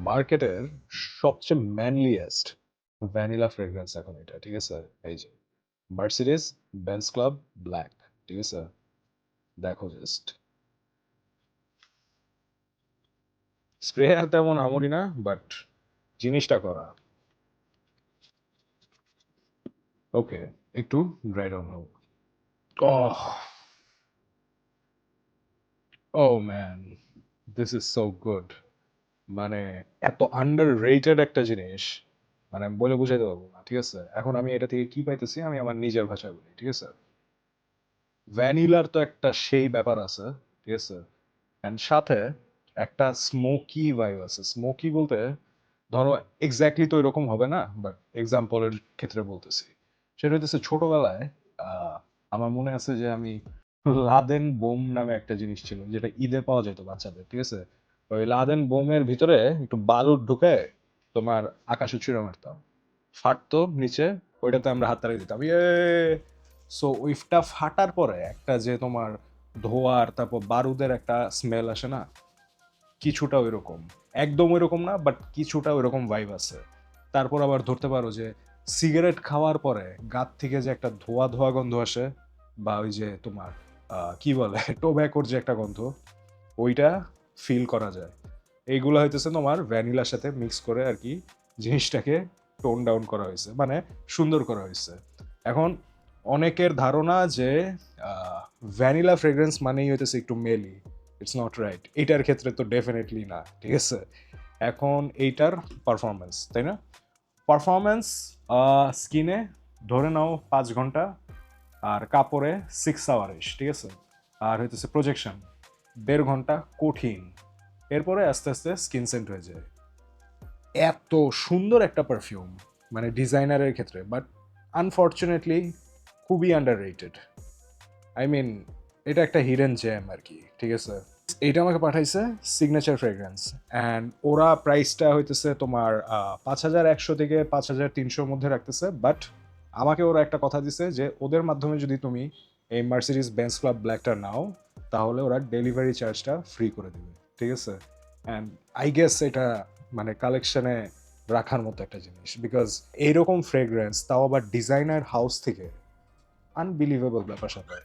মার্কেটের সবচেয়ে manliest vanilla fragrance এখন এটা, ঠিক আছে? এই যে মার্সিডিজ বেঞ্জ ক্লাব ব্ল্যাক, ঠিক আছে? দেখো জাস্ট স্প্রে তেমন আমরি না, বাট জিনিসটা করা ওকে। একটু ড্রাই ডাউন হোক। Oh, oh man, this is so good. মানে এত আন্ডার রেটেড একটা জিনিস, মানে আমি বলে বুঝাইতে পারবো না, ঠিক আছে? এখন আমি এটা থেকে কি পাইতেছি, আমি আমার নিজের ভাষায় বলি, ঠিক আছে? ভ্যানিলার তো একটা সেই ব্যাপার আছে, ঠিক আছে? অ্যান্ড সাথে একটা স্মোকি ভাইব আছে। স্মোকি বলতে ধরো এক্স্যাক্টলি তো এরকম হবে না, বাট এক্সাম্পলের ক্ষেত্রে বলতেছি। সেটা হইতেছে ছোটবেলায় আহ, আমার মনে আছে যে আমি লাদেন বোম নামে একটা জিনিস ছিল যেটা ঈদে পাওয়া যেত বাচ্চাদের, ঠিক আছে? ওই লাদেন বোমের ভিতরে একটু বালুর ঢুকে তোমার আকাশে ছুঁড়ে মারতাম, ফাটতো নিচে, ওইটাতে আমরা হাততালি দিতাম ইয়ে। সো ওইটা ফাটার পরে একটা যে তোমার ধোঁয়ার তারপর বারুদের একটা স্মেল আসে না, কিছুটা ওইরকম। একদম ওইরকম না, বাট কিছুটা ওইরকম ভাইব আছে। তারপর আবার ধরতে পারো যে সিগারেট খাওয়ার পরে গাত থেকে যে একটা ধোয়া ধোয়া গন্ধ আসে, বা ওই যে তোমার কি বলে টোব্যাকোর যে একটা গন্ধ, ওইটা ফিল করা যায়। এইগুলো হইতেছে তোমার ভ্যানিলার সাথে মিক্স করে আর কি জিনিসটাকে টোন ডাউন করা হয়েছে, মানে সুন্দর করা হয়েছে। এখন অনেকের ধারণা যে ভ্যানিলা ফ্রেগ্রেন্স মানেই হইতেছে একটু মেলি। ইটস নট রাইট, এইটার ক্ষেত্রে তো ডেফিনেটলি না, ঠিক আছে? এখন এইটার পারফরমেন্স, তাই না? পারফরমেন্স স্কিনে ধরে নাও 5 ঘন্টা, আর কাপড়ে 6 আওয়ারিশ, ঠিক আছে? আর হইতেছে প্রজেকশন 1.5 ঘন্টা কঠিন। এরপরে আস্তে আস্তে স্কিন সেন্ট হয়ে যায়। এত সুন্দর একটা পারফিউম, মানে ডিজাইনারের ক্ষেত্রে, বাট আনফর্চুনেটলি খুবই আন্ডার রেটেড। আই মিন, এটা একটা হিডেন জ্যাম আর কি, ঠিক আছে? এইটা আমাকে পাঠাইছে সিগনেচার ফ্রেগ্রেন্স, অ্যান্ড ওরা প্রাইসটা হইতেছে তোমার 5,100 থেকে 5,300-র মধ্যে রাখতেছে, বাট আমাকে ওরা একটা কথা দিছে যে ওদের মাধ্যমে যদি তুমি এই মার্সিডিজ বেঞ্জ ক্লাব ব্ল্যাকটা নাও, তাহলে ওরা ডেলিভারি চার্জটা ফ্রি করে দেবে, ঠিক আছে? অ্যান্ড আই গেস এটা মানে কালেকশনে রাখার মতো একটা জিনিস, বিকজ এইরকম ফ্রেগ্রেন্স, তাও আবার ডিজাইনার হাউস থেকে, আনবিলিভেবল ব্যাপার স্যাপার।